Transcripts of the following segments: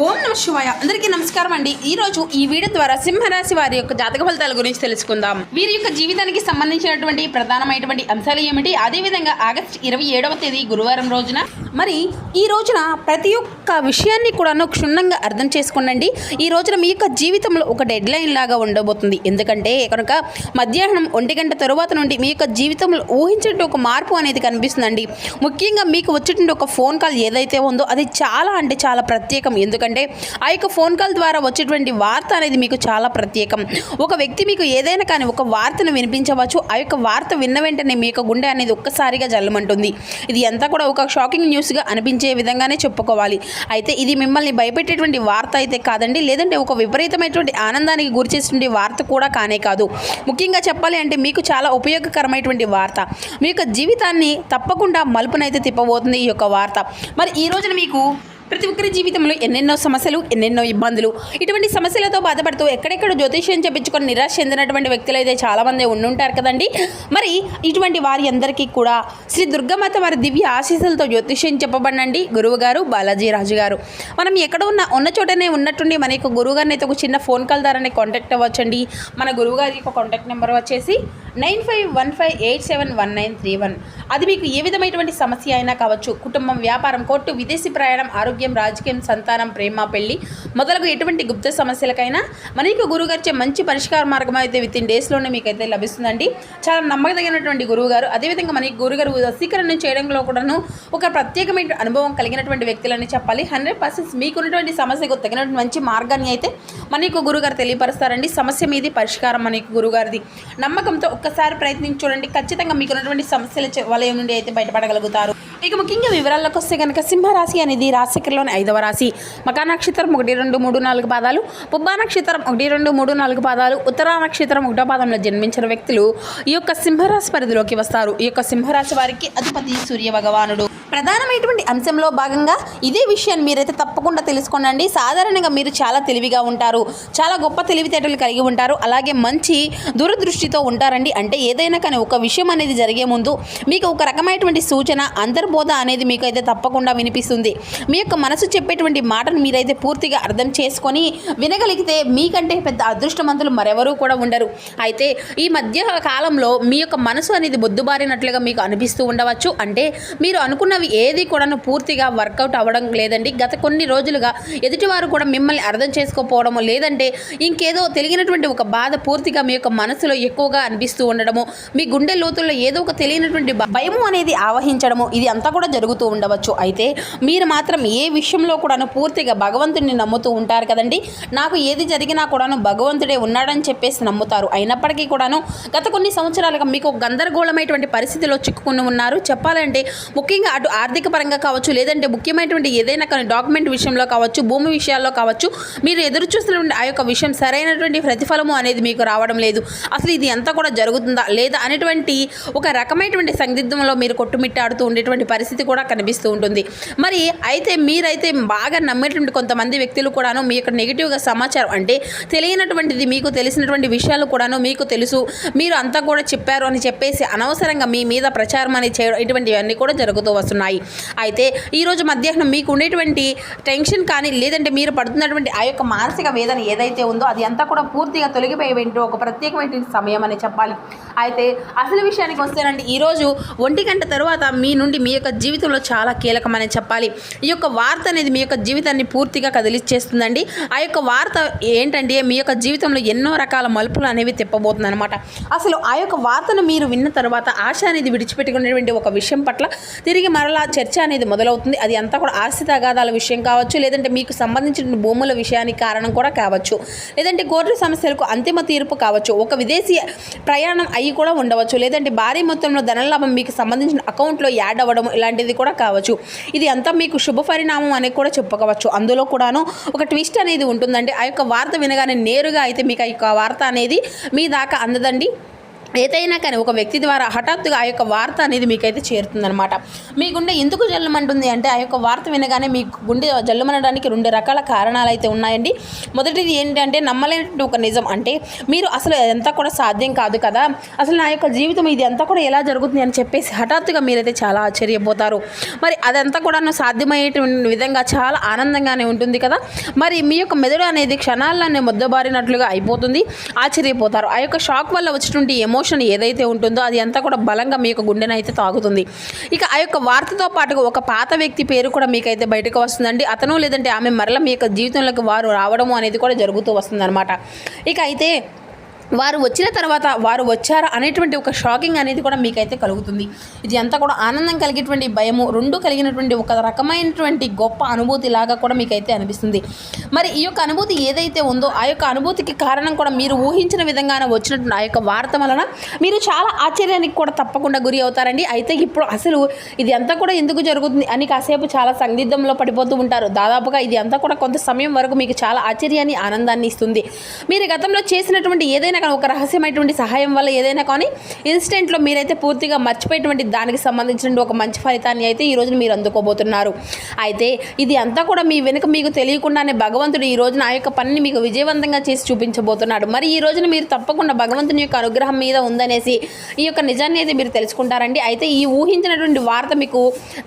ఓం నమ శివాయ. అందరికీ నమస్కారం అండి. ఈ రోజు ఈ వీడియో ద్వారా సింహరాశి వారి యొక్క జాతక ఫలితాల గురించి తెలుసుకుందాం. వీరి యొక్క జీవితానికి సంబంధించినటువంటి ప్రధానమైనటువంటి అంశాలు ఏమిటి, అదేవిధంగా ఆగస్టు 27వ తేదీ గురువారం రోజున మరి ఈ రోజున ప్రతి ఒక్క విషయాన్ని కూడాను క్షుణ్ణంగా అర్థం చేసుకోండి. ఈ రోజున మీ యొక్క జీవితంలో ఒక డెడ్ లైన్ లాగా ఉండబోతుంది. ఎందుకంటే కనుక మధ్యాహ్నం 1 గంట తరువాత నుండి మీ యొక్క జీవితంలో ఊహించేటువంటి ఒక మార్పు అనేది కనిపిస్తుందండి. ముఖ్యంగా మీకు వచ్చేటువంటి ఒక ఫోన్ కాల్ ఏదైతే ఉందో అది చాలా అంటే చాలా ప్రత్యేకం. ఎందుకంటే ఆ యొక్క ఫోన్ కాల్ ద్వారా వచ్చేటువంటి వార్త అనేది మీకు చాలా ప్రత్యేకం. ఒక వ్యక్తి మీకు ఏదైనా కానీ ఒక వార్తను వినిపించవచ్చు. ఆ యొక్క వార్త విన్న వెంటనే మీ యొక్క గుండె అనేది ఒక్కసారిగా జల్లమంటుంది. ఇది అంతా కూడా ఒక షాకింగ్ న్యూస్గా అనిపించే విధంగానే చెప్పుకోవాలి. అయితే ఇది మిమ్మల్ని భయపెట్టేటువంటి వార్త అయితే కాదండి, లేదంటే ఒక విపరీతమైనటువంటి ఆనందానికి గురిచేటువంటి వార్త కూడా కానే కాదు. ముఖ్యంగా చెప్పాలి అంటే మీకు చాలా ఉపయోగకరమైనటువంటి వార్త. మీ యొక్క జీవితాన్ని తప్పకుండా మలుపునైతే తిప్పబోతుంది ఈ యొక్క వార్త. మరి ఈ రోజున మీకు ప్రతి ఒక్కరి జీవితంలో ఎన్నెన్నో సమస్యలు, ఎన్నెన్నో ఇబ్బందులు, ఇటువంటి సమస్యలతో బాధపడుతూ ఎక్కడెక్కడ జ్యోతిష్యం చెప్పించుకొని నిరాశ చెందినటువంటి వ్యక్తులు అయితే చాలామంది ఉండుంటారు కదండి. మరి ఇటువంటి వారి అందరికీ కూడా శ్రీ దుర్గామాత వారి దివ్య ఆశీస్సులతో జ్యోతిష్యం చెప్పబడండి గురువు గారు బాలాజీ రాజు గారు. మనం ఎక్కడ ఉన్న చోటనే ఉన్నట్టుండి మన యొక్క గురువు గారిని అయితే ఒక చిన్న ఫోన్ కాల్ ద్వారానే కాంటాక్ట్ అవ్వచ్చండి. మన గురువు గారి యొక్క కాంటాక్ట్ నెంబర్ వచ్చేసి 9515871931. అది మీకు ఏ విధమైనటువంటి సమస్య అయినా కావచ్చు, కుటుంబం, వ్యాపారం, కోర్టు, విదేశీ ప్రయాణం, ఆరోగ్యం, రాజకీయం, సంతానం, ప్రేమ, పెళ్లి మొదలగు ఎటువంటి గుప్త సమస్యలకైనా మనకి గురువుగారిచే మంచి పరిష్కార మార్గం అయితే వితిన్ డేస్లోనే మీకైతే లభిస్తుందండి. చాలా నమ్మకదగినటువంటి గురువుగారు. అదేవిధంగా మనకి గురుగారు వశీకరణ చేయడంలో కూడాను ఒక ప్రత్యేకమైన అనుభవం కలిగినటువంటి వ్యక్తులని చెప్పాలి. 100% మీకున్నటువంటి సమస్యకు తగినటువంటి మంచి మార్గాన్ని అయితే మనకు గురుగారు తెలియపరుస్తారండి. సమస్య మీది పరిష్కారం మనకి గురుగారిది. నమ్మకంతో ఒక్కసారి ప్రయత్నించి చూడండి. ఖచ్చితంగా మీకున్నటువంటి సమస్యల వలయం నుండి అయితే బయటపడగలుగుతారు. ఇక ముఖ్యంగా వివరాల్లోకి వస్తే కనుక సింహరాశి అనేది రాశిచక్రంలోని 5వ రాశి. మకా నక్షత్రం 1, 2, 3, 4 పాదాలు, పుబ్బా నక్షత్రం 1, 2, 3, 4 పాదాలు, ఉత్తరా నక్షత్రం 1వ పాదంలో జన్మించిన వ్యక్తులు ఈ యొక్క సింహరాశి పరిధిలోకి వస్తారు. ఈ యొక్క సింహరాశి వారికి అధిపతి సూర్య భగవానుడు. ప్రధానమైనటువంటి అంశంలో భాగంగా ఇదే విషయాన్ని మీరైతే తప్పకుండా తెలుసుకోండి. సాధారణంగా మీరు చాలా తెలివిగా ఉంటారు, చాలా గొప్ప తెలివితేటలు కలిగి ఉంటారు, అలాగే మంచి దూరదృష్టితో ఉంటారండి. అంటే ఏదైనా కానీ ఒక విషయం అనేది జరిగే ముందు మీకు ఒక రకమైనటువంటి సూచన, అంతర్బోధ అనేది మీకు అయితే తప్పకుండా వినిపిస్తుంది. మీ యొక్క మనసు చెప్పేటువంటి మాటను మీరైతే పూర్తిగా అర్థం చేసుకొని వినగలిగితే మీకంటే పెద్ద అదృష్టవంతులు మరెవరూ కూడా ఉండరు. అయితే ఈ మధ్య కాలంలో మీ యొక్క మనసు అనేది బొద్దుబారినట్లుగా మీకు అనిపిస్తూ ఉండవచ్చు. అంటే మీరు అనుకున్నవి ఏది కూడాను పూర్తిగా వర్కౌట్ అవ్వడం లేదండి. గత కొన్ని రోజులుగా ఎదుటివారు కూడా మిమ్మల్ని అర్థం చేసుకోకపోవడము, లేదంటే ఇంకేదో తెలియనటువంటి ఒక బాధ పూర్తిగా మీ యొక్క మనసులో ఎక్కువగా అనిపిస్తూ ఉండడము, మీ గుండె లోతుల్లో ఏదో ఒక తెలియనటువంటి భయము అనేది ఆవహించడము, ఇది అంతా కూడా జరుగుతూ ఉండవచ్చు. అయితే మీరు మాత్రం ఏ విషయంలో కూడాను పూర్తిగా భగవంతుడిని నమ్ముతూ ఉంటారు కదండి. నాకు ఏది జరిగినా కూడాను భగవంతుడే ఉన్నాడని చెప్పేసి నమ్ముతారు. అయినప్పటికీ కూడాను గత కొన్ని సంవత్సరాలుగా మీకు గందరగోళమైనటువంటి పరిస్థితిలో చిక్కుకుని ఉన్నారు. చెప్పాలంటే ముఖ్యంగా అటు ఆర్థిక పరంగా కావచ్చు, లేదంటే ముఖ్యమైనటువంటి ఏదైనా కానీ డాక్యుమెంట్ విషయంలో కావచ్చు, భూమి విషయాల్లో కావచ్చు, మీరు ఎదురు చూస్తున్నటువంటి ఆ యొక్క విషయం సరైనటువంటి ప్రతిఫలము అనేది మీకు రావడం లేదు. అసలు ఇది అంతా కూడా జరుగుతుందా లేదా అనేటువంటి ఒక రకమైనటువంటి సందిగ్ధంలో మీరు కొట్టుమిట్టాడుతూ ఉండేటువంటి పరిస్థితి కూడా కనిపిస్తూ ఉంటుంది. మరి అయితే మీరైతే బాగా నమ్మేటువంటి కొంతమంది వ్యక్తులు కూడాను మీ యొక్క నెగిటివ్గా సమాచారం, అంటే తెలియనటువంటిది మీకు తెలిసినటువంటి విషయాలు కూడాను మీకు తెలుసు, మీరు అంతా కూడా చెప్పారు అని చెప్పేసి అనవసరంగా మీ మీద ప్రచారం అనేది చేయడం, ఇటువంటివన్నీ కూడా జరుగుతూ వస్తున్నాయి. అయితే ఈరోజు మధ్యాహ్నం మీకు ఉండేటువంటి టెన్షన్ కానీ, లేదంటే మీరు పడుతున్నటువంటి ఆ యొక్క మానసిక వేదన ఏదైతే ఉందో అది అంతా కూడా పూర్తిగా తొలగిపోయేటువంటి ఒక ప్రత్యేకమైన సమయం అని చెప్పాలి. అయితే అసలు విషయానికి వస్తేనండి, ఈరోజు 1 గంట తర్వాత మీ నుండి మీ యొక్క జీవితంలో చాలా కీలకమని చెప్పాలి. ఈ యొక్క వార్త అనేది మీ యొక్క జీవితాన్ని పూర్తిగా కదిలిచ్చేస్తుందండి. ఆ యొక్క వార్త ఏంటంటే మీ యొక్క జీవితంలో ఎన్నో రకాల మలుపులు అనేవి తిప్పబోతుంది అనమాట. అసలు ఆ యొక్క వార్తను మీరు విన్న తర్వాత ఆశ అనేది విడిచిపెట్టుకునేటువంటి ఒక విషయం పట్ల తిరిగి మరలా చర్చ అనేది మొదలవుతుంది. అది అంతా కూడా ఆస్తి తగాదాల విషయం కావచ్చు, లేదంటే మీకు సంబంధించిన భూముల విషయానికి కారణం కూడా కావచ్చు, లేదంటే కోర్టు సమస్యలకు అంతిమ తీర్పు కావచ్చు, ఒక విదేశీ ప్రయాణం అయ్యి కూడా ఉండవచ్చు, లేదంటే భారీ మొత్తంలో ధనలాభం మీకు సంబంధించిన అకౌంట్లో యాడ్ అవ్వడం ఇలాంటిది కూడా కావచ్చు. ఇది అంతా మీకు శుభ పరిణామం అని కూడా చెప్పుకోవచ్చు. అందులో కూడాను ఒక ట్విస్ట్ అనేది ఉంటుందండి. ఆ యొక్క వార్త వినగానే నేరుగా అయితే మీకు ఆ యొక్క వార్త అనేది మీ దాకా అందదండి. ఏదైనా కానీ ఒక వ్యక్తి ద్వారా హఠాత్తుగా ఆ యొక్క వార్త అనేది మీకైతే చేరుతుందనమాట. మీ గుండె ఎందుకు జల్లుమంటుంది అంటే ఆ యొక్క వార్త వినగానే మీ గుండె జల్లుమనడానికి 2 రకాల కారణాలు అయితే ఉన్నాయండి. మొదటిది ఏంటంటే నమ్మలేనటువంటి ఒక నిజం. అంటే మీరు అసలు అదంతా కూడా సాధ్యం కాదు కదా, అసలు నా యొక్క జీవితం ఇది అంతా కూడా ఎలా జరుగుతుంది అని చెప్పేసి హఠాత్తుగా మీరైతే చాలా ఆశ్చర్యపోతారు. మరి అదంతా కూడా సాధ్యమయ్యేటువంటి విధంగా చాలా ఆనందంగానే ఉంటుంది కదా. మరి మీ యొక్క మెదడు అనేది క్షణాల్లోనే ముద్దబారినట్లుగా అయిపోతుంది, ఆశ్చర్యపోతారు. ఆ యొక్క షాక్ వల్ల వచ్చినటువంటి ఎమోషన్ ఏదైతే ఉంటుందో అది అంతా కూడా బలంగా మీ యొక్క గుండెను అయితే తాగుతుంది. ఇక ఆ యొక్క వార్తతో పాటుగా ఒక పాత వ్యక్తి పేరు కూడా మీకైతే బయటకు వస్తుందండి. అతను లేదంటే ఆమె మరల మీ యొక్క జీవితంలోకి వారు రావడము అనేది కూడా జరుగుతూ వస్తుందన్నమాట. ఇక అయితే వారు వచ్చిన తర్వాత వారు వచ్చారా అనేటువంటి ఒక షాకింగ్ అనేది కూడా మీకైతే కలుగుతుంది. ఇది అంతా కూడా ఆనందం కలిగేటువంటి భయము రెండు కలిగినటువంటి ఒక రకమైనటువంటి గొప్ప అనుభూతి లాగా కూడా మీకైతే అనిపిస్తుంది. మరి ఈ యొక్క అనుభూతి ఏదైతే ఉందో ఆ యొక్క అనుభూతికి కారణం కూడా మీరు ఊహించిన విధంగానే వచ్చినటువంటి ఆ యొక్క వార్త వలన మీరు చాలా ఆశ్చర్యానికి కూడా తప్పకుండా గురి అవుతారండి. అయితే ఇప్పుడు అసలు ఇది అంతా కూడా ఎందుకు జరుగుతుంది అని కాసేపు చాలా సందిగ్ధంలో పడిపోతూ ఉంటారు. దాదాపుగా ఇది అంతా కూడా కొంత సమయం వరకు మీకు చాలా ఆశ్చర్యాన్ని ఆనందాన్ని ఇస్తుంది. మీరు గతంలో చేసినటువంటి ఏదైనా కానీ ఒక రహస్యమైనటువంటి సహాయం వల్ల ఏదైనా కానీ ఇన్స్టెంట్లో మీరైతే పూర్తిగా మర్చిపోయేటువంటి దానికి సంబంధించిన ఒక మంచి ఫలితాన్ని అయితే ఈ రోజున మీరు అందుకోబోతున్నారు. అయితే ఇది అంతా కూడా మీ వెనుక మీకు తెలియకుండానే భగవంతుడు ఈ రోజున ఆ యొక్క పనిని మీకు విజయవంతంగా చేసి చూపించబోతున్నాడు. మరి ఈ రోజున మీరు తప్పకుండా భగవంతుని యొక్క అనుగ్రహం మీద ఉందనేసి ఈ యొక్క నిజాన్ని అయితే మీరు తెలుసుకుంటారండి. అయితే ఈ ఊహించినటువంటి వార్త మీకు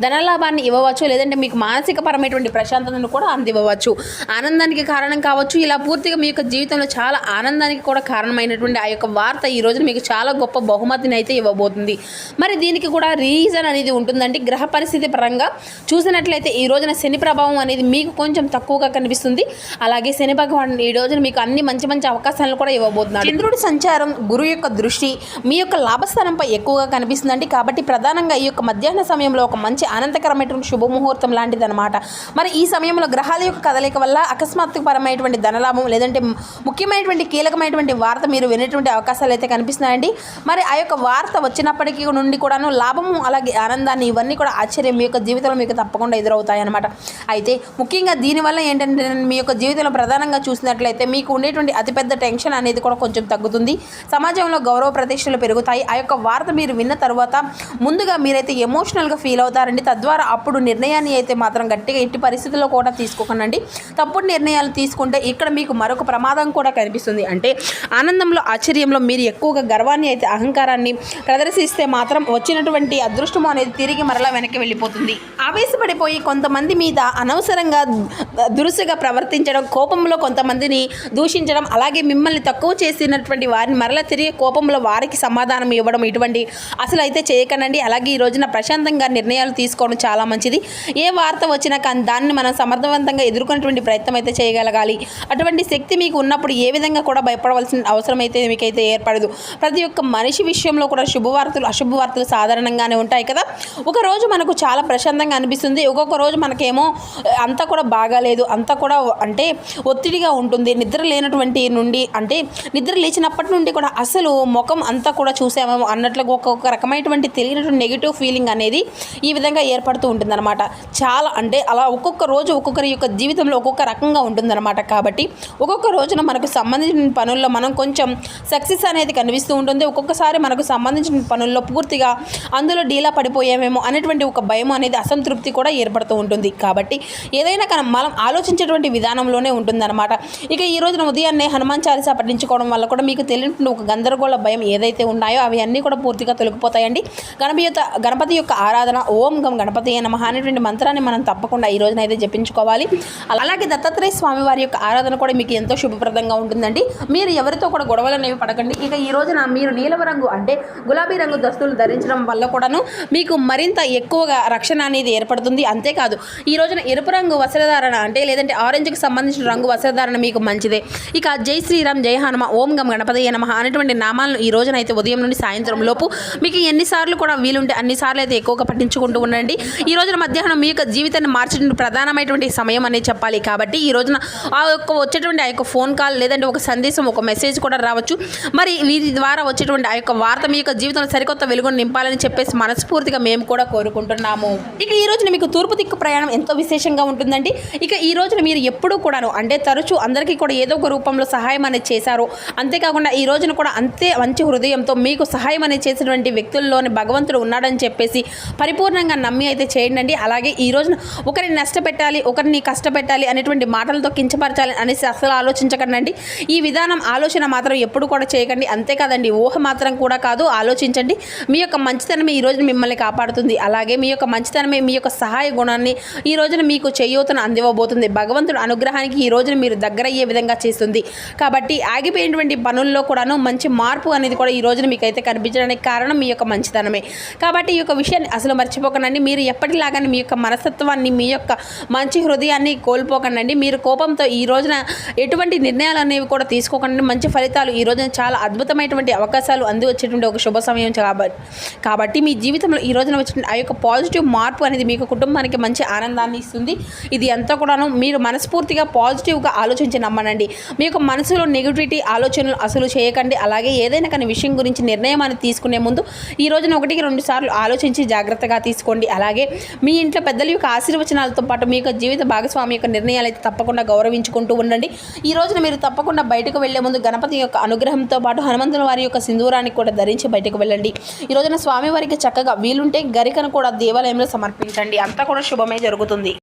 ధనలాభాన్ని ఇవ్వవచ్చు, లేదంటే మీకు మానసికపరమైనటువంటి ప్రశాంతతను కూడా అందివ్వచ్చు, ఆనందానికి కారణం కావచ్చు. ఇలా పూర్తిగా మీ యొక్క జీవితంలో చాలా ఆనందానికి కూడా కారణమైనటువంటి ఆ యొక్క వార్త ఈ రోజున మీకు చాలా గొప్ప బహుమతిని అయితే ఇవ్వబోతుంది. మరి దీనికి కూడా రీజన్ అనేది ఉంటుందండి. గ్రహ పరిస్థితి పరంగా చూసినట్లయితే ఈ రోజున శని ప్రభావం అనేది మీకు కొంచెం తక్కువగా కనిపిస్తుంది. అలాగే శని భగవానుడు ఈ రోజున మీకు అన్ని మంచి మంచి అవకాశాలను కూడా ఇవ్వబోతున్నాడు. చంద్రుడి సంచారం, గురువు యొక్క దృష్టి మీ యొక్క లాభస్థానంపై ఎక్కువగా కనిపిస్తుందండి. కాబట్టి ప్రధానంగా ఈ యొక్క మధ్యాహ్న సమయంలో ఒక మంచి ఆనందకరమైనటువంటి శుభముహూర్తం లాంటిది అనమాట. మరి ఈ సమయంలో గ్రహాల యొక్క కదలిక వల్ల అకస్మాత్తుపరమైనటువంటి ధనలాభం లేదంటే ముఖ్యమైనటువంటి కీలకమైనటువంటి వార్త మీరు వినేటువంటి అవకాశాలు అయితే కనిపిస్తున్నాయండి. మరి ఆ యొక్క వార్త వచ్చినప్పటికీ నుండి కూడాను లాభము అలాగే ఆనందాన్ని ఇవన్నీ కూడా ఆశ్చర్యం మీ యొక్క జీవితంలో మీకు తప్పకుండా ఎదురవుతాయి అన్నమాట. అయితే ముఖ్యంగా దీనివల్ల ఏంటంటే మీ యొక్క జీవితంలో ప్రధానంగా చూసినట్లయితే మీకు ఉండేటువంటి అతిపెద్ద టెన్షన్ అనేది కూడా కొంచెం తగ్గుతుంది. సమాజంలో గౌరవ ప్రతిష్టలు పెరుగుతాయి. ఆ యొక్క వార్త మీరు విన్న తర్వాత ముందుగా మీరైతే ఎమోషనల్గా ఫీల్ అవుతారండి. తద్వారా అప్పుడు నిర్ణయాన్ని అయితే మాత్రం గట్టిగా ఎట్టి పరిస్థితుల్లో కూడా తీసుకోకండి. తప్పుడు నిర్ణయాలు తీసుకుంటే ఇక్కడ మీకు మరొక ప్రమాదం కూడా కనిపిస్తుంది. అంటే ఆనందంలో ఆశ్చర్యంలో మీరు ఎక్కువగా గర్వాన్ని అయితే అహంకారాన్ని ప్రదర్శిస్తే మాత్రం వచ్చినటువంటి అదృష్టము అనేది తిరిగి మరలా వెనక్కి వెళ్ళిపోతుంది. ఆవేశపడిపోయి కొంతమంది మీద అనవసరంగా దురుసుగా ప్రవర్తించడం, కోపంలో కొంతమందిని దూషించడం, అలాగే మిమ్మల్ని తక్కువ చేసినటువంటి వారిని మరలా తిరిగి కోపంలో వారికి సమాధానం ఇవ్వడం ఇటువంటి అసలు అయితే చేయకండి. అలాగే ఈ రోజున ప్రశాంతంగా నిర్ణయాలు తీసుకోవడం చాలా మంచిది. ఏ వార్త వచ్చినా కానీ దాన్ని మనం సమర్థవంతంగా ఎదుర్కొనేటువంటి ప్రయత్నం అయితే చేయగలగాలి. అటువంటి శక్తి మీకు ఉన్నప్పుడు ఏ విధంగా కూడా భయపడవలసిన అవసరం అయితే మీకైతే ఏర్పడదు. ప్రతి ఒక్క మనిషి విషయంలో కూడా శుభవార్తలు అశుభవార్తలు సాధారణంగానే ఉంటాయి కదా. ఒక రోజు మనకు చాలా ప్రశాంతంగా అనిపిస్తుంది, ఒక్కొక్క రోజు మనకేమో అంతా కూడా బాగాలేదు, అంతా కూడా అంటే ఒత్తిడిగా ఉంటుంది. నిద్ర లేనటువంటి నుండి అంటే నిద్ర లేచినప్పటి నుండి కూడా అసలు ముఖం అంతా కూడా చూసామేమో అన్నట్లుగా ఒక్కొక్క రకమైనటువంటి తెలియనటువంటి నెగిటివ్ ఫీలింగ్ అనేది ఈ విధంగా ఏర్పడుతూ ఉంటుందన్నమాట. చాలా అంటే అలా ఒక్కొక్క రోజు ఒక్కొక్కరి యొక్క జీవితంలో ఒక్కొక్క రకంగా ఉంటుందన్నమాట. కాబట్టి ఒక్కొక్క రోజున మనకు సంబంధించిన పనుల్లో మనం కొంచెం సక్సెస్ అనేది కనిపిస్తూ ఉంటుంది. ఒక్కొక్కసారి మనకు సంబంధించిన పనుల్లో పూర్తిగా అందులో డీలా పడిపోయామేమో అనేటువంటి ఒక భయం అనేది అసంతృప్తి కూడా ఏర్పడుతూ ఉంటుంది. కాబట్టి ఏదైనా కానీ మనం ఆలోచించేటువంటి విధానంలోనే ఉంటుందన్నమాట. ఇక ఈ రోజున ఉదయాన్నే హనుమాన్ చాలీసా పఠించుకోవడం వల్ల కూడా మీకు తెలియని ఒక గందరగోళ భయం ఏదైతే ఉన్నాయో అవి అన్నీ కూడా పూర్తిగా తొలగిపోతాయండి. గణపతి యొక్క ఆరాధన ఓం గం గణపతి నమః అనేటువంటి మంత్రాన్ని మనం తప్పకుండా ఈ రోజున అయితే జపించుకోవాలి. అలాగే దత్తాత్రేయ స్వామి వారి యొక్క ఆరాధన కూడా మీకు ఎంతో శుభప్రదంగా ఉంటుందండి. మీరు ఎవరితో కూడా గొడవలు అనేవి పడకండి. ఇక ఈ రోజున మీరు నీలవ రంగు అంటే గులాబీ రంగు దుస్తులు ధరించడం వల్ల కూడాను మీకు మరింత ఎక్కువగా రక్షణ అనేది ఏర్పడుతుంది. అంతేకాదు ఈ రోజున ఎరుపు రంగు వస్త్రధారణ అంటే లేదంటే ఆరెంజ్కి సంబంధించిన రంగు వస్త్రధారణ మీకు మంచిదే. ఇక జై శ్రీరామ్ జై హనుమ ఓం గం గణపతి నమః అనేటువంటి నామాలను ఈ రోజున అయితే ఉదయం నుండి సాయంత్రం లోపు మీకు ఎన్నిసార్లు కూడా వీలుంటే అన్నిసార్లు అయితే ఎక్కువగా పఠించుకుంటూ ఉండండి. ఈ రోజున మధ్యాహ్నం మీ యొక్క జీవితాన్ని మార్చడం ప్రధానమైనటువంటి సమయం అనేది చెప్పాలి. కాబట్టి ఈ రోజున ఆ యొక్క వచ్చేటువంటి ఆ యొక్క ఫోన్ కాల్ లేదంటే ఒక సందేశం ఒక మెసేజ్ కూడా కూడా రావచ్చు. మరి వీరి ద్వారా వచ్చేటువంటి ఆ యొక్క వార్త మీ యొక్క జీవితంలో సరికొత్త వెలుగును నింపాలని చెప్పేసి మనస్ఫూర్తిగా మేము కూడా కోరుకుంటున్నాము. ఇక ఈ రోజున మీకు తూర్పు దిక్కు ప్రయాణం ఎంతో విశేషంగా ఉంటుందండి. ఇక ఈ రోజున మీరు ఎప్పుడూ కూడాను అంటే తరచూ అందరికీ కూడా ఏదో ఒక రూపంలో సహాయం అనేది చేశారు. అంతేకాకుండా ఈ రోజున కూడా అంతే మంచి హృదయంతో మీకు సహాయం అనేది చేసినటువంటి వ్యక్తుల్లోని భగవంతుడు ఉన్నాడని చెప్పేసి పరిపూర్ణంగా నమ్మి అయితే చేయండి. అలాగే ఈ రోజున ఒకరిని నష్టపెట్టాలి, ఒకరిని కష్టపెట్టాలి అనేటువంటి మాటలతో కించపరచాలి అనేసి అసలు ఆలోచించకండి. ఈ విధానం ఆలోచన మాత్రం ఎప్పుడు కూడా చేయకండి. అంతేకాదండి, ఊహ మాత్రం కూడా కాదు, ఆలోచించండి. మీ యొక్క మంచితనమే ఈ రోజున మిమ్మల్ని కాపాడుతుంది. అలాగే మీ యొక్క మంచితనమే మీ యొక్క సహాయ గుణాన్ని ఈ రోజున మీకు చేయూతను అందివ్వబోతుంది. భగవంతుడు అనుగ్రహానికి ఈ రోజున మీరు దగ్గరయ్యే విధంగా చేస్తుంది. కాబట్టి ఆగిపోయినటువంటి పనుల్లో కూడాను మంచి మార్పు అనేది కూడా ఈ రోజున మీకైతే కనిపించడానికి కారణం మీ యొక్క మంచితనమే. కాబట్టి ఈ యొక్క విషయాన్ని అసలు మర్చిపోకండి. మీరు ఎప్పటిలాగానే మీ యొక్క మనస్తత్వాన్ని, మీ యొక్క మంచి హృదయాన్ని కోల్పోకండి. మీరు కోపంతో ఈ రోజున ఎటువంటి నిర్ణయాలు అనేవి కూడా తీసుకోకండి. మంచి ఫలితాలు ఈ రోజున చాలా అద్భుతమైనటువంటి అవకాశాలు అంది వచ్చేటువంటి ఒక శుభ సమయం కాబట్టి మీ జీవితంలో ఈ రోజున వచ్చిన ఆ యొక్క పాజిటివ్ మార్పు అనేది మీకు కుటుంబానికి మంచి ఆనందాన్ని ఇస్తుంది. ఇది అంతా కూడాను మీరు మనస్ఫూర్తిగా పాజిటివ్గా ఆలోచించి నమ్మనండి. మీ యొక్క మనసులో నెగిటివిటీ ఆలోచనలు అసలు చేయకండి. అలాగే ఏదైనా కానీ విషయం గురించి నిర్ణయం అనేది తీసుకునే ముందు ఈ రోజున 1-2 సార్లు ఆలోచించి జాగ్రత్తగా తీసుకోండి. అలాగే మీ ఇంట్లో పెద్దల యొక్క ఆశీర్వచనాలతో పాటు మీ యొక్క జీవిత భాగస్వామి యొక్క నిర్ణయాలు అయితే తప్పకుండా గౌరవించుకుంటూ ఉండండి. ఈ రోజున మీరు తప్పకుండా బయటకు వెళ్లే ముందు గణపతి యొక్క అనుగ్రహంతో పాటు హనుమంతుల వారి యొక్క సింధూరాన్ని కూడా ధరించి బయటకు వెళ్ళండి. ఈ రోజున స్వామివారికి చక్కగా వీలుంటే గరికను కూడా దేవాలయంలో సమర్పించండి. అంతా కూడా శుభమే జరుగుతుంది.